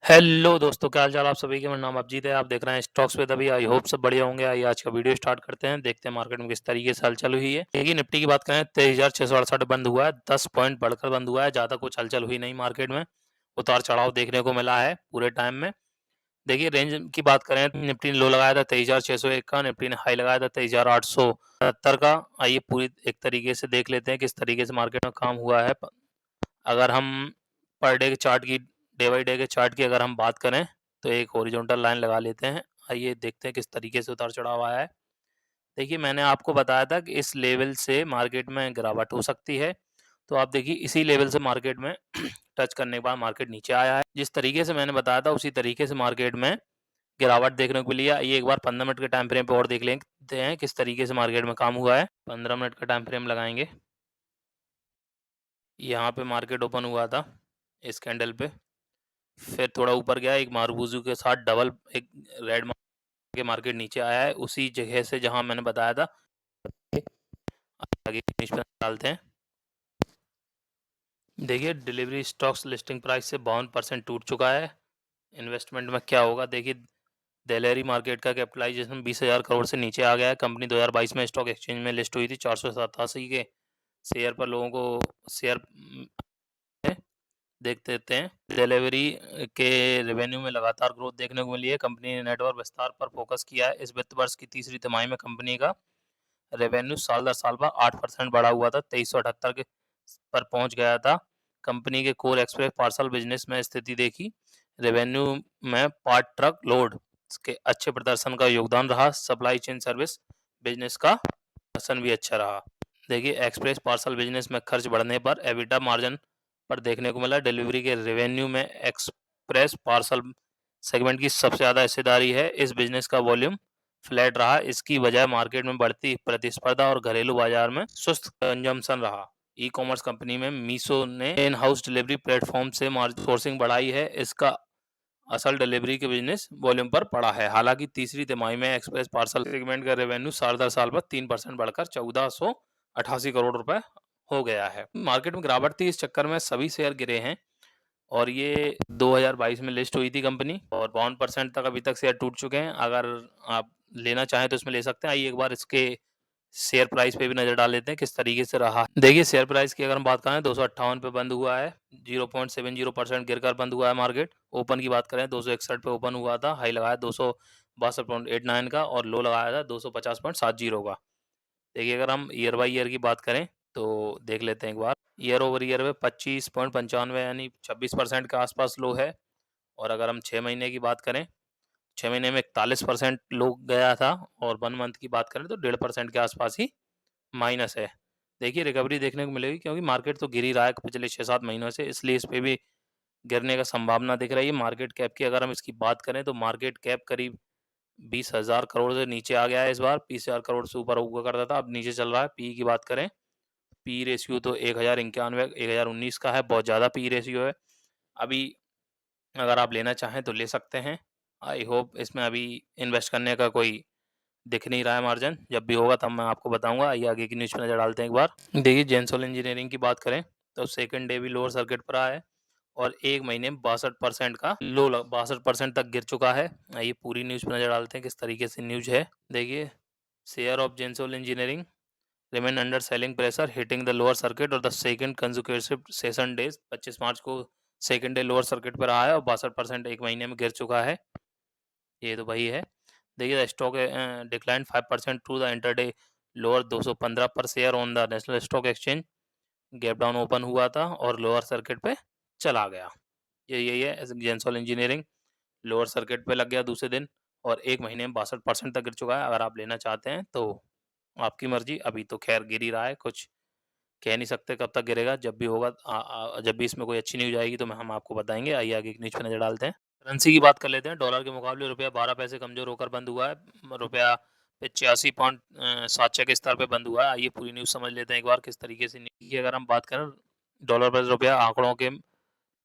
Hello दोस्तों, क्या हाल चाल आप सभी के। मेरा नाम अभिजीत है। आप देख रहे हैं स्टॉक्स विद अभी। आई होप सब बढ़िया होंगे। आइए आज का वीडियो स्टार्ट करते हैं। देखते हैं मार्केट में किस तरीके से हलचल हुई है। देखिए निफ्टी की बात करें 23,668 बंद हुआ है। 10 पॉइंट बढ़कर बंद हुआ है। ज़्यादा कुछ हलचल हुई नहीं मार्केट में। उतार चढ़ाव देखने को मिला है पूरे टाइम में। देखिए रेंज की बात करें, निफ्टी ने लो लगाया था 23,601 का। निफ्टी ने हाई लगाया था 23,870 का। आइए पूरी एक तरीके से देख लेते हैं किस तरीके से मार्केट में काम हुआ है। अगर हम पर डे के चार्ट की, डे बाई डे के चार्ट की अगर हम बात करें तो एक हॉरिजॉन्टल लाइन लगा लेते हैं। आइए देखते हैं किस तरीके से उतार चढ़ाव आया है। देखिए मैंने आपको बताया था कि इस लेवल से मार्केट में गिरावट हो सकती है। तो आप देखिए इसी लेवल से मार्केट में टच करने के बाद मार्केट नीचे आया है। जिस तरीके से मैंने बताया था उसी तरीके से मार्केट में गिरावट देखने को मिली है। ये एक बार 15 मिनट के टाइम फ्रेम पे और देख लेते हैं किस तरीके से मार्केट में काम हुआ है। 15 मिनट का टाइम फ्रेम लगाएंगे। यहाँ पे मार्केट ओपन हुआ था इस कैंडल पे, फिर थोड़ा ऊपर गया, एक मारुबुजू के साथ डबल एक रेड के मार्केट नीचे आया है उसी जगह से जहां मैंने बताया था। आगे फिनिश पे डालते हैं। देखिए डिलीवरी स्टॉक्स लिस्टिंग प्राइस से 52% टूट चुका है। इन्वेस्टमेंट में क्या होगा, देखिए दिलेरी मार्केट का कैपिटलाइजेशन 20,000 करोड़ से नीचे आ गया है। कंपनी 2022 में स्टॉक एक्सचेंज में लिस्ट हुई थी 487 के शेयर पर। लोगों को शेयर देख देते हैं। डिलीवरी के रेवेन्यू में लगातार ग्रोथ देखने को मिली है। कंपनी ने नेटवर्क विस्तार पर फोकस किया है। इस वित्त वर्ष की तीसरी तिमाही में कंपनी का रेवेन्यू साल दर साल पर 8% बढ़ा हुआ था, 2378 के पर पहुंच गया था। कंपनी के कोर एक्सप्रेस पार्सल बिजनेस में स्थिति देखी। रेवेन्यू में पार्ट ट्रक लोड के अच्छे प्रदर्शन का योगदान रहा। सप्लाई चेन सर्विस बिजनेस का प्रदर्शन भी अच्छा रहा। देखिए एक्सप्रेस पार्सल बिजनेस में खर्च बढ़ने पर एबिटा मार्जिन पर देखने को मिला। डिलीवरी के रेवेन्यू में एक्सप्रेस पार्सल सेगमेंट की सबसे ज़्यादा हिस्सेदारी है। इस बिजनेस का वॉल्यूम फ्लैट रहा। इसकी वजह मार्केट में बढ़ती प्रतिस्पर्धा और घरेलू बाजार में सुस्त कंजम्पशन रहा। ई कॉमर्स कंपनी में मीशो ने इन हाउस डिलीवरी प्लेटफॉर्म से सोर्सिंग बढ़ाई है। इसका असल डिलीवरी के बिजनेस वॉल्यूम पर पड़ा है। हालांकि तीसरी तिमाही में एक्सप्रेस पार्सल सेगमेंट का रेवेन्यू साल दर साल पर 3% बढ़कर 1488 करोड़ रुपए हो गया है। मार्केट में गिरावट थी, इस चक्कर में सभी शेयर गिरे हैं। और ये 2022 में लिस्ट हुई थी कंपनी, और 52% तक अभी तक शेयर टूट चुके हैं। अगर आप लेना चाहें तो इसमें ले सकते हैं। आइए एक बार इसके शेयर प्राइस पे भी नज़र डाल लेते हैं किस तरीके से रहा। देखिए शेयर प्राइस की अगर हम बात करें 258 पे बंद हुआ है। 0.70% गिरकर बंद हुआ है मार्केट। ओपन की बात करें 261 पे ओपन हुआ था। हाई लगाया 262.89 का और लो लगाया था 250.70 का। देखिए अगर हम ईयर बाई ईयर की बात करें तो देख लेते हैं एक बार। ईयर ओवर ईयर में 25.95 यानी 26% के आसपास लो है। और अगर हम 6 महीने की बात करें, 6 महीने में 41% लो गया था। और 1 मंथ की बात करें तो 1.5% के आसपास ही माइनस है। देखिए रिकवरी देखने को मिलेगी क्योंकि मार्केट तो गिर ही रहा है पिछले 6-7 महीनों से, इसलिए इस पे भी गिरने का संभावना दिख रही है। मार्केट कैप की अगर हम इसकी बात करें तो मार्केट कैप करीब 20,000 करोड़ से नीचे आ गया है। इस बार 20,000 करोड़ से ऊपर हुआ करता था, अब नीचे चल रहा है। पी की बात करें, पी रेशियो तो 1091 1019 का है, बहुत ज़्यादा पी रेशियो है। अभी अगर आप लेना चाहें तो ले सकते हैं। आई होप इसमें अभी इन्वेस्ट करने का कोई दिख नहीं रहा है मार्जिन। जब भी होगा तब मैं आपको बताऊंगा। आइए आगे की न्यूज़ पे नज़र डालते हैं एक बार। देखिए जेंसोल इंजीनियरिंग की बात करें तो सेकंड डे भी लोअर सर्किट पर आया है। और एक महीने में 62% का लो 62% तक गिर चुका है। आइए पूरी न्यूज़ पे नज़र डालते हैं किस तरीके से न्यूज़ है। देखिए share of Gensol engineering remain under selling pressure hitting the lower circuit और the second consecutive session days. 25 मार्च को सेकंड डे लोअर सर्किट पर आया और 62% एक महीने में गिर चुका है। ये तो वही है। देखिए stock decline 5% to the intraday lower 215 पर share on the National Stock Exchange. Gap down open हुआ था और लोअर सर्किट पे चला गया। ये यही है जेंसोल इंजीनियरिंग। लोअर सर्किट पे लग गया दूसरे दिन और एक महीने में 62% तक गिर चुका है। अगर आप लेना चाहते हैं तो आपकी मर्जी। अभी तो खैर गिर ही रहा है, कुछ कह नहीं सकते कब तक गिरेगा। जब भी होगा जब भी इसमें कोई अच्छी न्यूज़ आएगी तो हम आपको बताएंगे। आइए आगे की न्यूज़ पे नज़र डालते हैं। करेंसी की बात कर लेते हैं। डॉलर के मुकाबले रुपया 12 पैसे कमजोर होकर बंद हुआ है। रुपया 85.76 के स्तर पे बंद हुआ है। आइए पूरी न्यूज़ समझ लेते हैं एक बार किस तरीके से न्यूज़ की अगर हम बात करें। डॉलर पर रुपया आंकड़ों के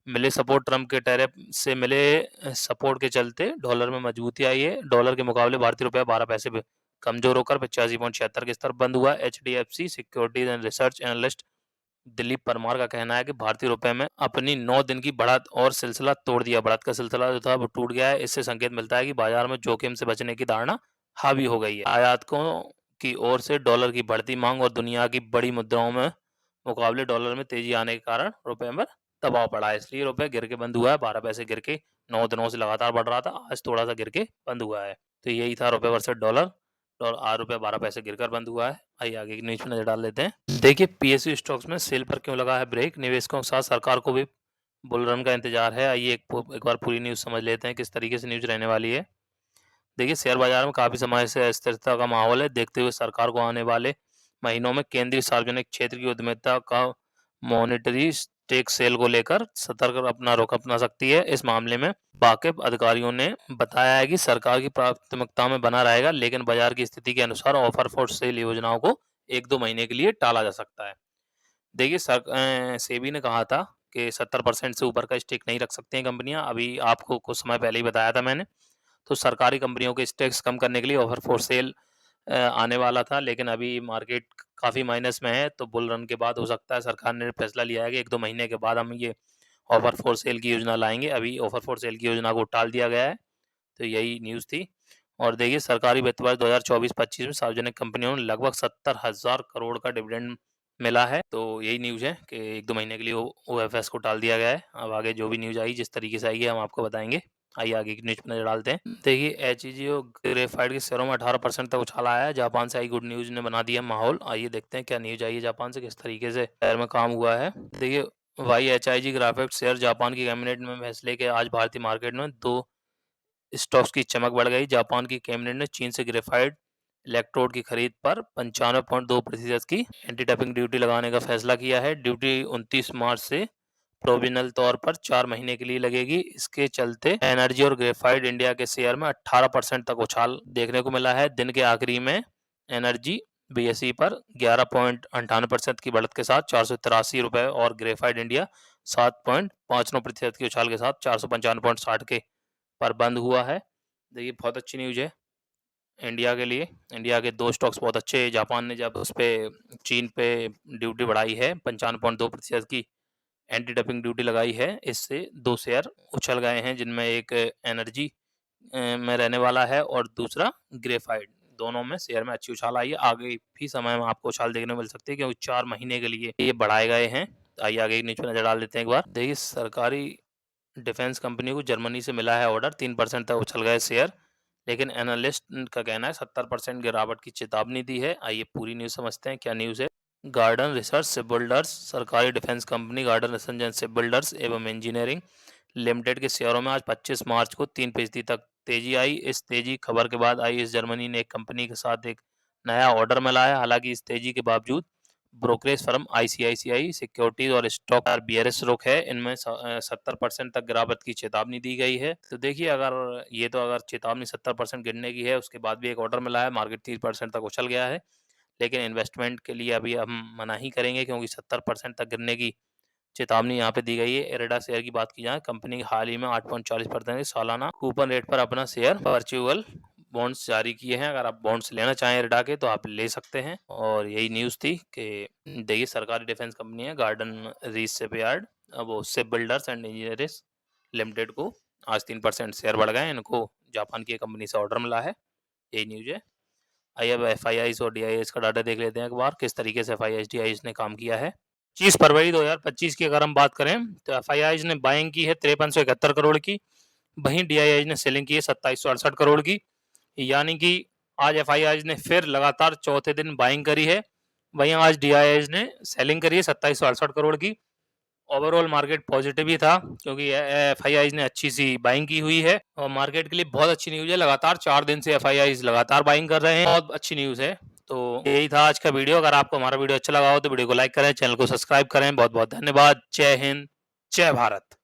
मिले सपोर्ट, ट्रम्प के टैरिफ से मिले सपोर्ट के चलते डॉलर में मजबूती आई है। डॉलर के मुकाबले भारतीय रुपया 12 पैसे पे कमजोर होकर 85.76 के स्तर बंद हुआ। HDFC securities and research analyst Dilip Parmar का कहना है कि भारतीय रुपए में अपनी 9 दिन की बढ़त और सिलसिला तोड़ दिया। बढ़त का सिलसिला जो था वो टूट गया है। इससे संकेत मिलता है कि बाजार में जोखिम से बचने की धारणा हावी हो गई है। आयातकों की ओर से डॉलर की बढ़ती मांग और दुनिया की बड़ी मुद्राओं में मुकाबले डॉलर में तेजी आने के कारण रुपए में दबाव पड़ा है। इसलिए रुपए गिर के बंद हुआ है। 12 पैसे गिर के 9 दिनों से लगातार बढ़ रहा था। आज थोड़ा सा गिर के बंद हुआ है। तो यही था रुपए वर्सेस डॉलर। और आज रुपया 12 पैसे गिरकर बंद हुआ है। आइए आगे की न्यूज में नजर डाल लेते हैं। देखिए पीएसयू स्टॉक्स में सेल पर क्यों लगा है ब्रेक। निवेशकों के साथ सरकार को भी बुल रन का इंतजार है। आइए एक बार पूरी न्यूज समझ लेते हैं किस तरीके से न्यूज रहने वाली है। देखिए शेयर बाजार में काफी समय से अस्थिरता का माहौल है। देखते हुए सरकार को आने वाले महीनों में केंद्रीय सार्वजनिक क्षेत्र की उद्यमिता का मॉनिटरी स्टेक सेल को लेकर सतर्क अपना रुख अपना सकती है। इस मामले में वाकिफ अधिकारियों ने बताया है कि सरकार की प्राथमिकता में बना रहेगा, लेकिन बाजार की स्थिति के अनुसार ऑफर फॉर सेल योजनाओं को 1-2 महीने के लिए टाला जा सकता है। देखिए सेबी ने कहा था कि 70% से ऊपर का स्टेक नहीं रख सकते हैं कंपनियां। अभी आपको कुछ समय पहले ही बताया था मैंने। तो सरकारी कंपनियों के स्टेक्स कम करने के लिए ऑफर फॉर सेल आने वाला था, लेकिन अभी मार्केट काफ़ी माइनस में है। तो बुल रन के बाद हो सकता है सरकार ने फैसला लिया है कि 1-2 महीने के बाद हम ये ऑफर फॉर सेल की योजना लाएंगे। अभी ऑफर फॉर सेल की योजना को टाल दिया गया है। तो यही न्यूज़ थी। और देखिए सरकारी वित्त वर्ष 2024-25 में सार्वजनिक कंपनियों ने लगभग 70,000 करोड़ का डिविडेंड मिला है। तो यही न्यूज़ है कि 1-2 महीने के लिए ओएफएस को टाल दिया गया है। अब आगे जो भी न्यूज़ आई जिस तरीके से आई है हम आपको बताएंगे। आइए आगे की न्यूज़ पर नजर डालते हैं। देखिए एचईजीओ ग्रेफाइट के शेयरों में 18% तक उछाल आया है। जापान से आई गुड न्यूज़ ने बना दिया माहौल। आइए देखते हैं क्या न्यूज़ आई है जापान से, किस तरीके से शेयर में काम हुआ है। देखिए YHIG ग्राफाइट शेयर जापान की कैबिनेट में फैसले के आज भारतीय मार्केट में 2 स्टॉक्स की चमक बढ़ गई। जापान की कैबिनेट ने चीन से ग्रेफाइट इलेक्ट्रोड की खरीद पर 95.2% की एंटी डंपिंग ड्यूटी लगाने का फैसला किया है। ड्यूटी 29 मार्च से प्रोविजनल तौर पर 4 महीने के लिए लगेगी। इसके चलते एनर्जी और ग्रेफाइट इंडिया के शेयर में 18% तक उछाल देखने को मिला है। दिन के आखिरी में एनर्जी बीएसई पर 11.98% की बढ़त के साथ 483 रुपए और ग्रेफाइट इंडिया 7.59% की उछाल के साथ 455.60 के पर बंद हुआ है। देखिए बहुत अच्छी न्यूज़ है इंडिया के लिए। इंडिया के 2 स्टॉक्स बहुत अच्छे। जापान ने जब उस पे चीन पे ड्यूटी बढ़ाई है 95.2% की एंटी डंपिंग ड्यूटी लगाई है, इससे 2 शेयर उछल गए हैं, जिनमें एक एनर्जी में रहने वाला है और दूसरा ग्रेफाइट। दोनों में शेयर में अच्छी उछाल आई है। आगे भी समय में आपको उछाल देखने को मिल सकती है क्योंकि 4 महीने के लिए ये बढ़ाए गए हैं। आइए आगे नीचे नजर डाल देते हैं एक बार। देखिए सरकारी डिफेंस कंपनी को जर्मनी से मिला है ऑर्डर। 3% तक उछल गए शेयर, लेकिन एनालिस्ट का कहना है 70% गिरावट की चेतावनी दी है। आइए पूरी न्यूज़ समझते हैं क्या न्यूज़ है। गार्डन रिसर्च शिपबिल्डर्स सरकारी defence company garden research and shipbuilders एवं इंजीनियरिंग लिमिटेड के शेयरों में आज 25 मार्च को 3% तक तेजी आई। इस तेजी खबर के बाद आई इस जर्मनी ने एक कंपनी के साथ एक नया ऑर्डर मिला है। हालांकि इस तेजी के बावजूद ब्रोकरेज फर्म आईसीआईसीआई सिक्योरिटीज और स्टॉक बीआरएस रुख है, इनमें 70% तक गिरावट की चेतावनी दी गई है। तो देखिए अगर चेतावनी 70% गिरने की है, उसके बाद भी एक ऑर्डर मिला है, मार्केट 30% तक उछल गया है, लेकिन इन्वेस्टमेंट के लिए अभी हम मना ही करेंगे क्योंकि 70% तक गिरने की चेतावनी यहाँ पे दी गई है। एरेडा शेयर की बात की जाए, कंपनी हाल ही में 8.40% सालाना कूपन रेट पर अपना शेयर वर्चुअल बॉन्ड्स जारी किए हैं। अगर आप बॉन्ड्स लेना चाहें एरेडा के तो आप ले सकते हैं। और यही न्यूज़ थी कि देखिए सरकारी डिफेंस कंपनी है गार्डन रीच शिपयार्ड, अब वो ship builders and engineers limited को आज 3% शेयर बढ़ गए। इनको जापान की कंपनी से ऑर्डर मिला है। यही न्यूज़ है। आइए अब एफआईआईज और डीआईएस का डाटा देख लेते हैं एक बार, किस तरीके से एफआईआईज डीआईएस ने काम किया है। 25 फरवरी 2025 की अगर हम बात करें तो एफआईआईज ने बाइंग की है 5371 करोड़ की, वहीं डीआईआईज ने सेलिंग की है 2768 करोड़ की। यानी कि आज एफआईआईज ने फिर लगातार चौथे दिन बाइंग करी है, वहीं आज डीआईआईज ने सेलिंग करी है 2768 करोड़ की। ओवरऑल मार्केट पॉजिटिव ही था क्योंकि एफआईआईज ने अच्छी सी बाइंग की हुई है और मार्केट के लिए बहुत अच्छी न्यूज़ है। लगातार 4 दिन से एफआईआईज लगातार बाइंग कर रहे हैं, बहुत अच्छी न्यूज़ है। तो यही था आज का वीडियो। अगर आपको हमारा वीडियो अच्छा लगा हो तो वीडियो को लाइक करें, चैनल को सब्सक्राइब करें। बहुत बहुत धन्यवाद। जय हिंद, जय भारत।